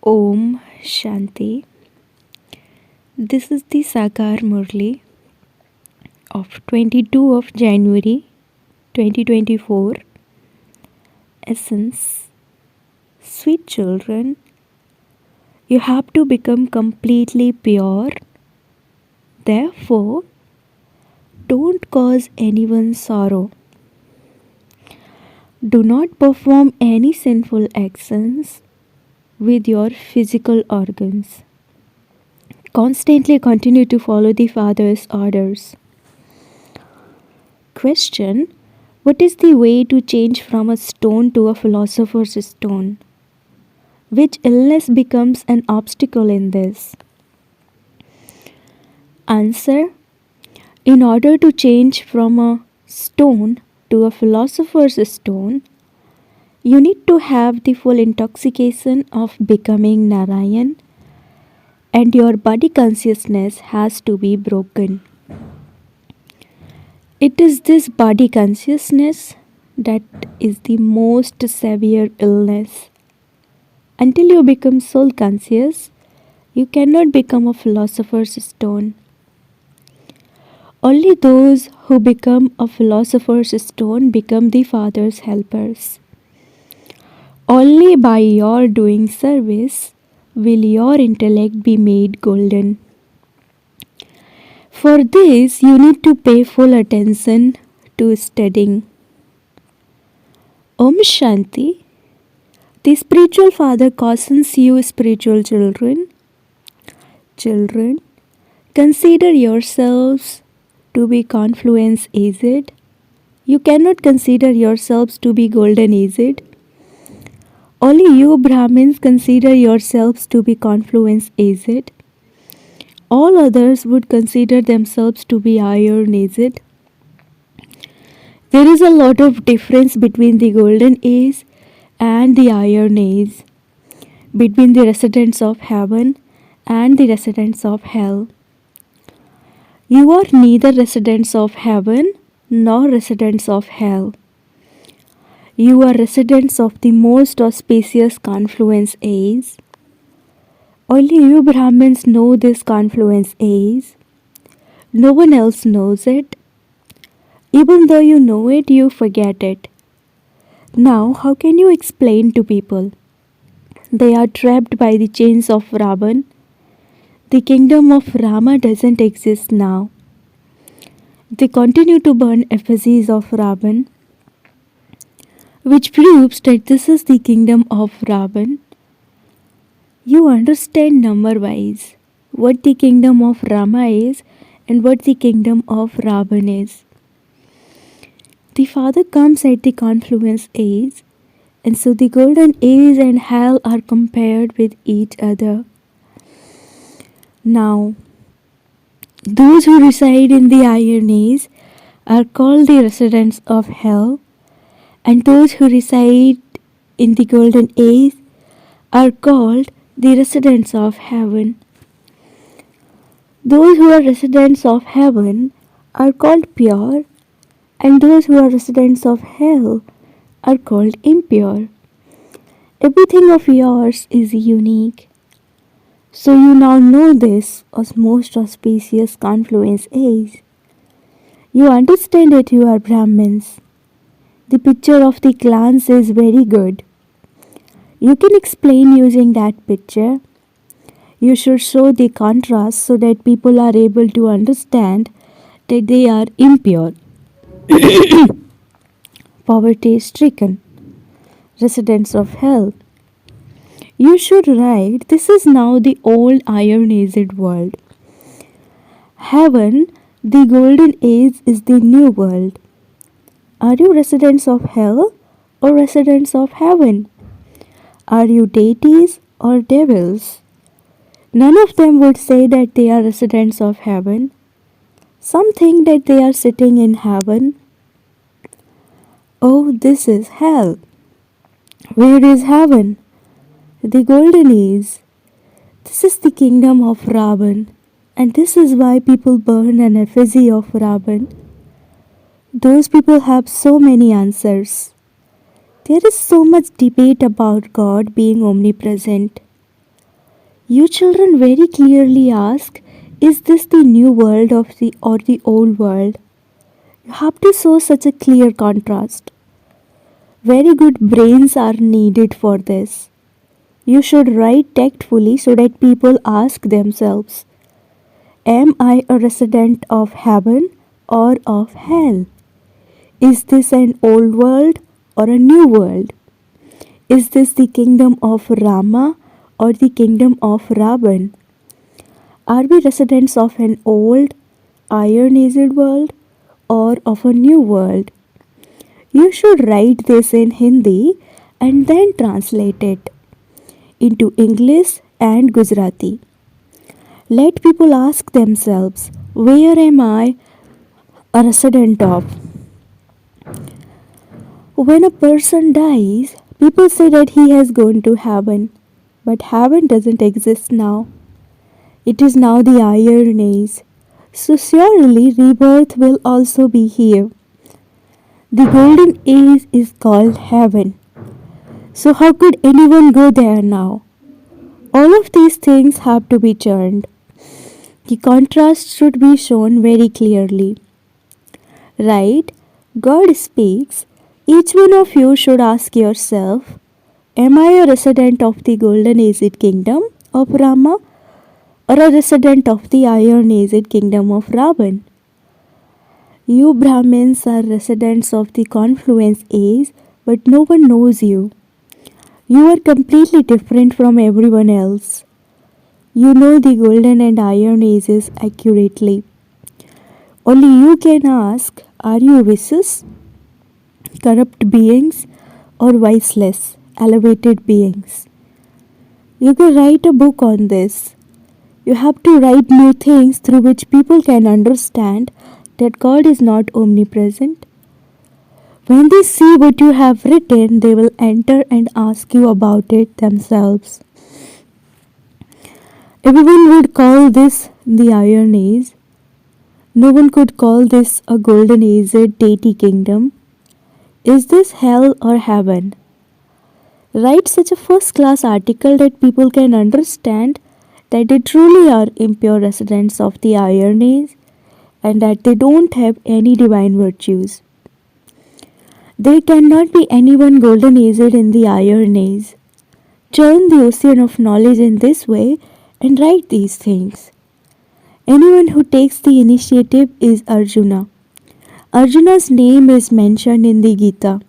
Om Shanti. This is the Sakar Murli of 22 of January 2024. Essence. Sweet children, you have to become completely pure. Therefore, don't cause anyone sorrow. Do not perform any sinful actions with your physical organs. Constantly continue to follow the Father's orders. Question: what is the way to change from a stone to a philosopher's stone? Which illness becomes an obstacle in this? Answer: in order to change from a stone to a philosopher's stone, you need to have the full intoxication of becoming Narayan, and your body consciousness has to be broken. It is this body consciousness that is the most severe illness. Until you become soul conscious, you cannot become a philosopher's stone. Only those who become a philosopher's stone become the Father's helpers. Only by your doing service will your intellect be made golden. For this, you need to pay full attention to studying. Om Shanti. The spiritual father cautions you, spiritual children. Children, consider yourselves to be confluence aged. You cannot consider yourselves to be golden aged. Only you Brahmins consider yourselves to be confluence aged. All others would consider themselves to be iron aged. There is a lot of difference between the golden age and the iron age, between the residents of heaven and the residents of hell. You are neither residents of heaven nor residents of hell. You are residents of the most auspicious confluence age. Only you Brahmins know this confluence age. No one else knows it. Even though you know it, you forget it. Now, how can you explain to people? They are trapped by the chains of Ravan. The kingdom of Rama doesn't exist now. They continue to burn effigies of Ravan, which proves that this is the kingdom of Ravan. You understand number-wise what the kingdom of Rama is and what the kingdom of Ravan is. The Father comes at the confluence age, and so the golden age and hell are compared with each other. Now, those who reside in the iron age are called the residents of hell, and those who reside in the golden age are called the residents of heaven. Those who are residents of heaven are called pure, and those who are residents of hell are called impure. Everything of yours is unique. So you now know this as most auspicious confluence age. You understand that you are Brahmins. The picture of the clans is very good. You can explain using that picture. You should show the contrast so that people are able to understand that they are impure, poverty-stricken, residents of hell. You should write, this is now the old iron-aged world. Heaven, the golden age, is the new world. Are you residents of hell or residents of heaven? Are you deities or devils? None of them would say that they are residents of heaven. Some think that they are sitting in heaven. Oh, this is hell. Where is heaven? The golden age. This is the kingdom of Ravan, and this is why people burn an effigy of Ravan. Those people have so many answers. There is so much debate about God being omnipresent. You children very clearly ask, is this the new world of the or the old world? You have to show such a clear contrast. Very good brains are needed for this. You should write tactfully so that people ask themselves, am I a resident of heaven or of hell? Is this an old world or a new world? Is this the kingdom of Rama or the kingdom of Ravan? Are we residents of an old, iron aged world or of a new world? You should write this in Hindi and then translate it into English and Gujarati. Let people ask themselves, where am I a resident of? When a person dies, people say that he has gone to heaven, but heaven doesn't exist now. It is now the iron age. So surely rebirth will also be here. The golden age is called heaven. So how could anyone go there now? All of these things have to be churned. The contrast should be shown very clearly. Right? God speaks. Each one of you should ask yourself, am I a resident of the golden aged kingdom of Rama or a resident of the iron aged kingdom of Ravan? You Brahmins are residents of the confluence age, but no one knows you. You are completely different from everyone else. You know the golden and iron ages accurately. Only you can ask, are you vicious, corrupt beings, or viceless, elevated beings? You can write a book on this. You have to write new things through which people can understand that God is not omnipresent. When they see what you have written, they will enter and ask you about it themselves. Everyone would call this the Iron Age. No one could call this a golden aged deity kingdom. Is this hell or heaven? Write such a first class article that people can understand that they truly are impure residents of the Iron Age and that they don't have any divine virtues. There cannot be anyone golden aged in the Iron Age. Churn the ocean of knowledge in this way and write these things. Anyone who takes the initiative is Arjuna. Arjuna's name is mentioned in the Gita.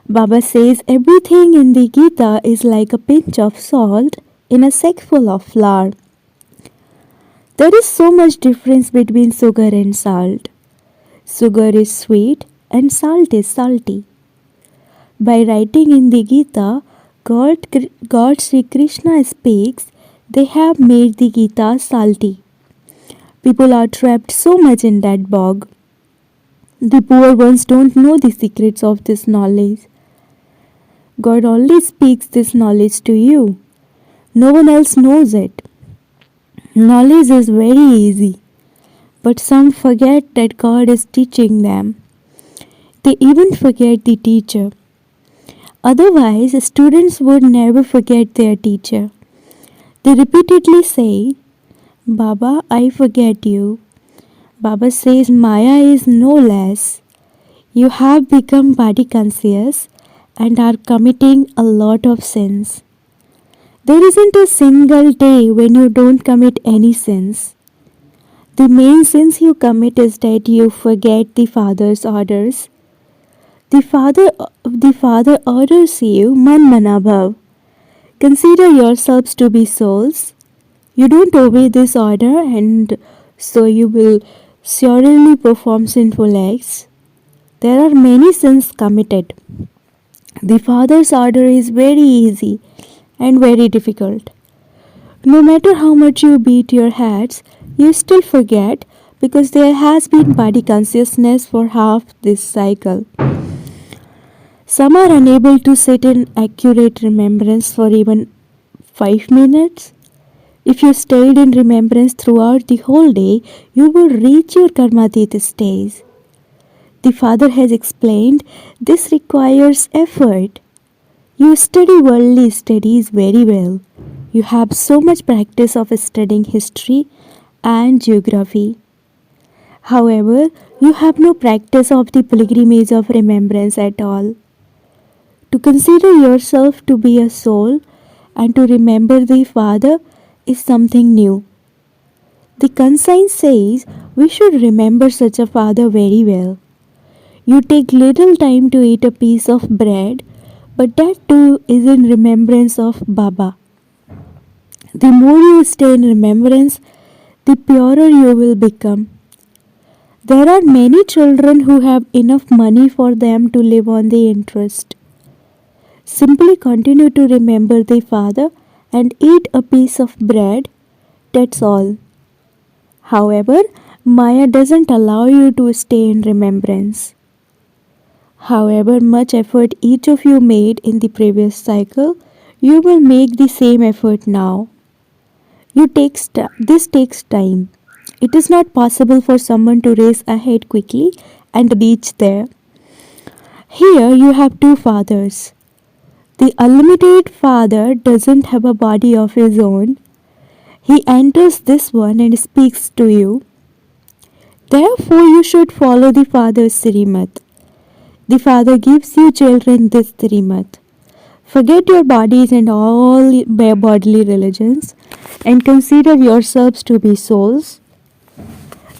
Baba says everything in the Gita is like a pinch of salt in a sack full of flour. There is so much difference between sugar and salt. Sugar is sweet and salt is salty. By writing in the Gita, God Sri Krishna speaks, they have made the Gita salty. People are trapped so much in that bog. The poor ones don't know the secrets of this knowledge. God only speaks this knowledge to you. No one else knows it. Knowledge is very easy, but some forget that God is teaching them. They even forget the teacher. Otherwise, students would never forget their teacher. They repeatedly say, Baba, I forget you. Baba says Maya is no less. You have become body conscious and are committing a lot of sins. There isn't a single day when you don't commit any sins. The main sins you commit is that you forget the Father's orders. The Father orders you, Man Manabhav. Consider yourselves to be souls. You don't obey this order and so you will surely perform sinful acts. There are many sins committed. The Father's order is very easy and very difficult. No matter how much you beat your heads, you still forget because there has been body consciousness for half this cycle. Some are unable to sit in accurate remembrance for even 5 minutes. If you stayed in remembrance throughout the whole day, you will reach your karmatita stage. The Father has explained this requires effort. You study worldly studies very well. You have so much practice of studying history and geography. However, you have no practice of the pilgrimage of remembrance at all. To consider yourself to be a soul and to remember the Father is something new. The conscience says we should remember such a Father very well. You take little time to eat a piece of bread, but that too is in remembrance of Baba. The more you stay in remembrance, the purer you will become. There are many children who have enough money for them to live on the interest. Simply continue to remember the Father and eat a piece of bread, that's all. However, Maya doesn't allow you to stay in remembrance. However much effort each of you made in the previous cycle, you will make the same effort now. This takes time. It is not possible for someone to race ahead quickly and reach there. Here you have two fathers. The unlimited Father doesn't have a body of his own. He enters this one and speaks to you. Therefore, you should follow the Father's Srimad. The Father gives you children this Srimad. Forget your bodies and all bodily religions and consider yourselves to be souls.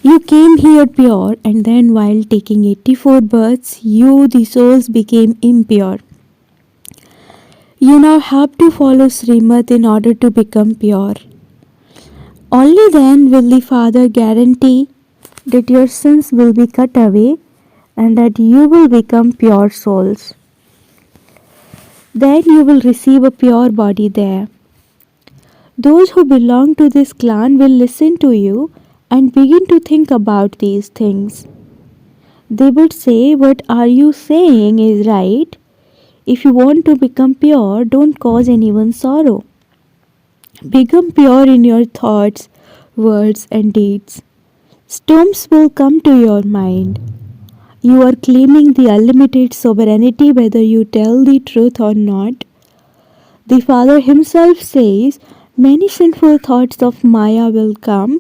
You came here pure, and then while taking 84 births, you, the souls, became impure. You now have to follow Srimad in order to become pure. Only then will the Father guarantee that your sins will be cut away and that you will become pure souls. Then you will receive a pure body there. Those who belong to this clan will listen to you and begin to think about these things. They would say, "What are you saying is right. If you want to become pure, don't cause anyone sorrow. Become pure in your thoughts, words, and deeds. Storms will come to your mind. You are claiming the unlimited sovereignty whether you tell the truth or not. The Father himself says many sinful thoughts of Maya will come,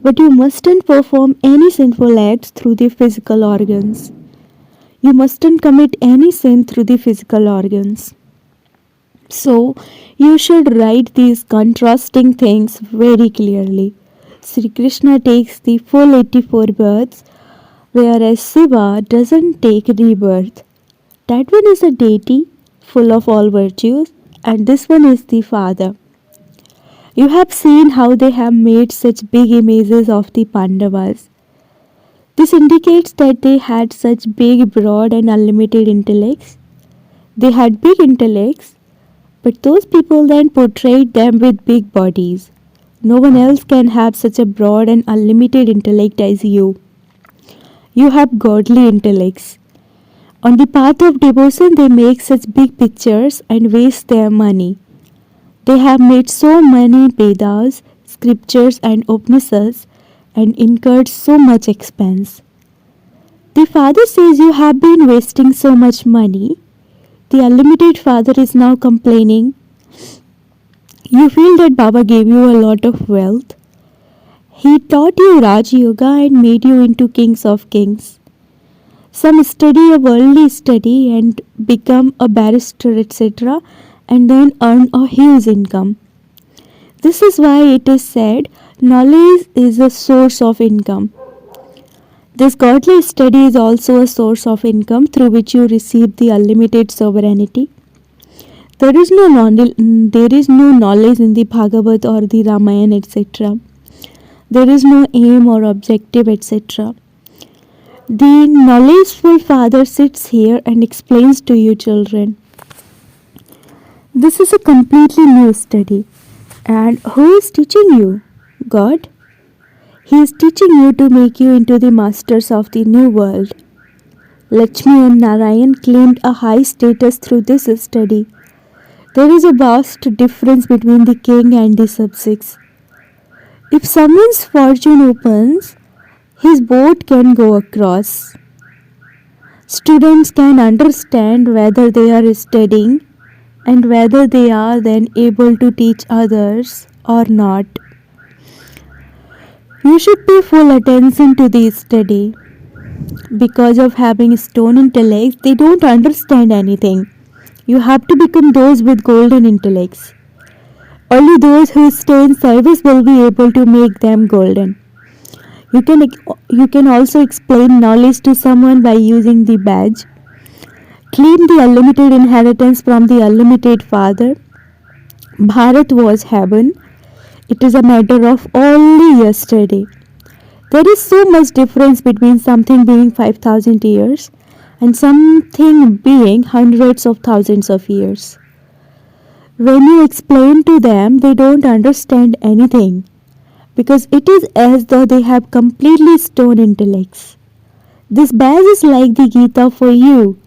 but you mustn't perform any sinful acts through the physical organs. You mustn't commit any sin through the physical organs. So, you should write these contrasting things very clearly. Sri Krishna takes the full 84 births, whereas Shiva doesn't take rebirth. That one is a deity full of all virtues, and this one is the Father. You have seen how they have made such big images of the Pandavas. This indicates that they had such big, broad, and unlimited intellects. They had big intellects, but those people then portrayed them with big bodies. No one else can have such a broad and unlimited intellect as you. You have godly intellects. On the path of devotion, they make such big pictures and waste their money. They have made so many Vedas, scriptures, and Upanishads and incurred so much expense. The Father says you have been wasting so much money. The unlimited Father is now complaining. You feel that Baba gave you a lot of wealth. He taught you Raj Yoga and made you into kings of kings. Some study a worldly study and become a barrister, etc., and then earn a huge income. This is why it is said knowledge is a source of income. This godly study is also a source of income through which you receive the unlimited sovereignty. There is no knowledge in the Bhagavad or the Ramayana, etc. There is no aim or objective, etc. The knowledgeful Father sits here and explains to you, children. This is a completely new study. And who is teaching you? God. He is teaching you to make you into the masters of the new world. Lakshmi and Narayan claimed a high status through this study. There is a vast difference between the king and the subjects. If someone's fortune opens, his boat can go across. Students can understand whether they are studying and whether they are then able to teach others or not. You should pay full attention to this study. Because of having stone intellects, they don't understand anything. You have to become those with golden intellects. Only those who stay in service will be able to make them golden. You can also explain knowledge to someone by using the badge. Claim the unlimited inheritance from the unlimited Father. Bharat was heaven. It is a matter of only yesterday. There is so much difference between something being 5,000 years and something being hundreds of thousands of years. When you explain to them, they don't understand anything because it is as though they have completely stone intellects. This badge is like the Gita for you.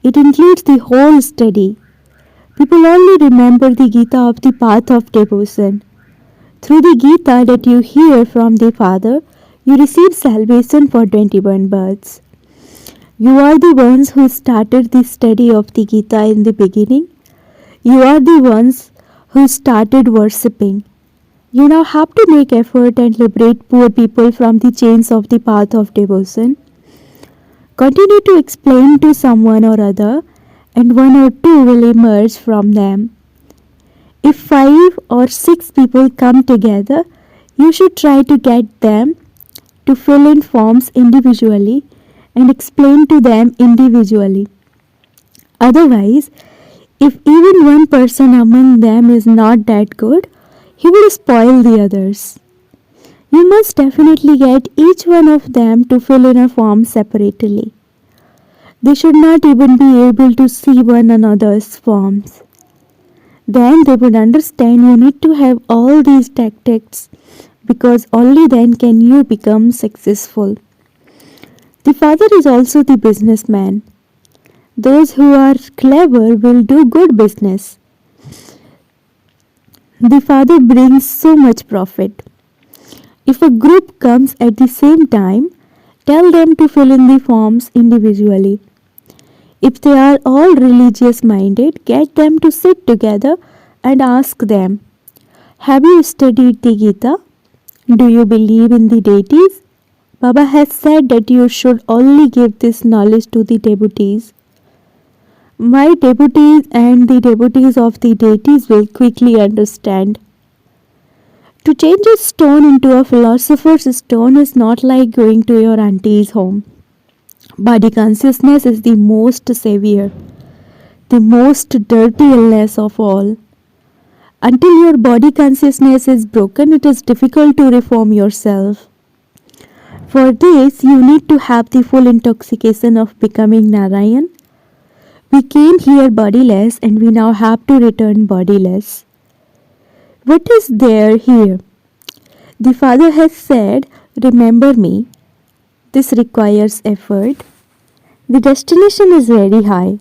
It includes the whole study. People only remember the Gita of the path of devotion. Through the Gita that you hear from the Father, you receive salvation for 21 births. You are the ones who started the study of the Gita in the beginning. You are the ones who started worshipping. You now have to make effort and liberate poor people from the chains of the path of devotion. Continue to explain to someone or other, and one or two will emerge from them. If 5 or 6 people come together, you should try to get them to fill in forms individually and explain to them individually. Otherwise, if even one person among them is not that good, he will spoil the others. You must definitely get each one of them to fill in a form separately. They should not even be able to see one another's forms. Then they would understand you need to have all these tactics because only then can you become successful. The Father is also the businessman. Those who are clever will do good business. The Father brings so much profit. If a group comes at the same time, tell them to fill in the forms individually. If they are all religious minded, get them to sit together and ask them, have you studied the Gita? Do you believe in the deities? Baba has said that you should only give this knowledge to the devotees. My devotees and the devotees of the deities will quickly understand. To change a stone into a philosopher's stone is not like going to your auntie's home. Body consciousness is the most severe, the most dirty illness of all. Until your body consciousness is broken, it is difficult to reform yourself. For this, you need to have the full intoxication of becoming Narayan. We came here bodiless and we now have to return bodiless. What is there here? The Father has said, remember me. This requires effort. The destination is very high.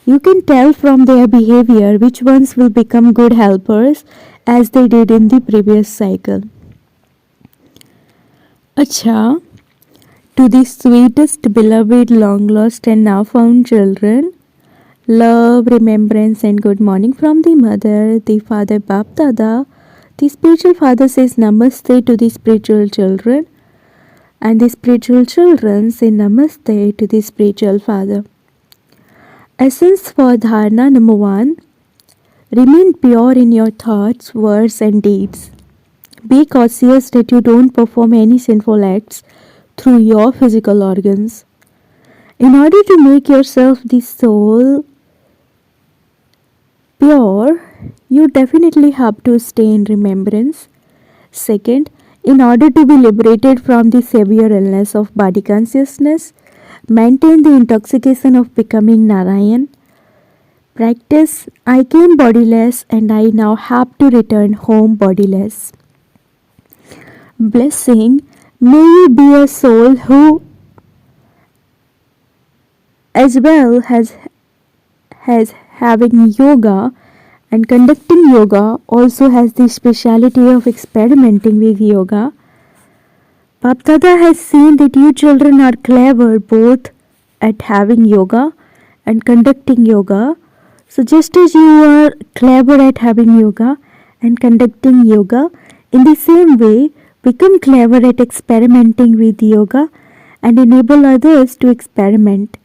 You can tell from their behavior which ones will become good helpers as they did in the previous cycle. Acha, to the sweetest, beloved, long lost and now found children, love, remembrance and good morning from the mother, the father Bap Dada. The spiritual father says namaste to the spiritual children and the spiritual children say namaste to the spiritual father. Essence for dharana number 1. Remain pure in your thoughts, words and deeds. Be cautious that you don't perform any sinful acts through your physical organs. In order to make yourself the soul pure, you definitely have to stay in remembrance. Second, in order to be liberated from the severe illness of body consciousness, maintain the intoxication of becoming Narayan. Practice, I came bodiless and I now have to return home bodiless. Blessing, may you be a soul who as well has having yoga and conducting yoga also has the speciality of experimenting with yoga. Bap Dada has seen that you children are clever both at having yoga and conducting yoga. So, just as you are clever at having yoga and conducting yoga, in the same way, become clever at experimenting with yoga and enable others to experiment.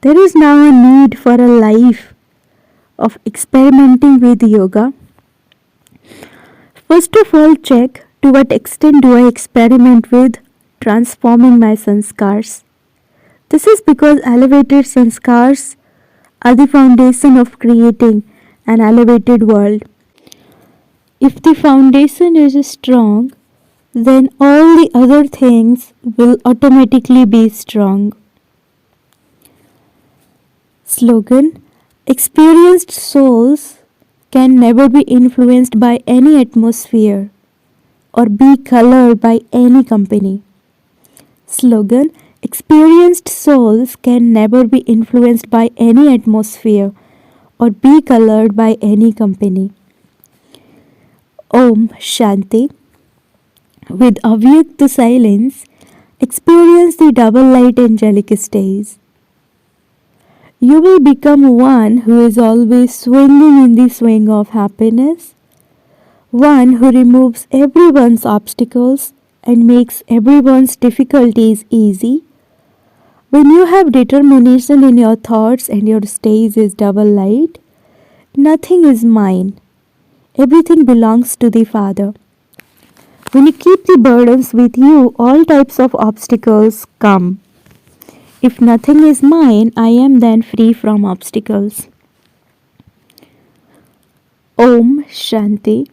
There is now a need for a life of experimenting with yoga. First of all, check to what extent do I experiment with transforming my sanskars. This is because elevated sanskars are the foundation of creating an elevated world. If the foundation is strong, then all the other things will automatically be strong. Slogan: experienced souls can never be influenced by any atmosphere or be colored by any company. Slogan: experienced souls can never be influenced by any atmosphere or be colored by any company. Om Shanti. With Avyakta silence, experience the double light angelic stays. You will become one who is always swinging in the swing of happiness, one who removes everyone's obstacles and makes everyone's difficulties easy. When you have determination in your thoughts and your stage is double light, nothing is mine. Everything belongs to the Father. When you keep the burdens with you, all types of obstacles come. If nothing is mine, I am then free from obstacles. Om Shanti.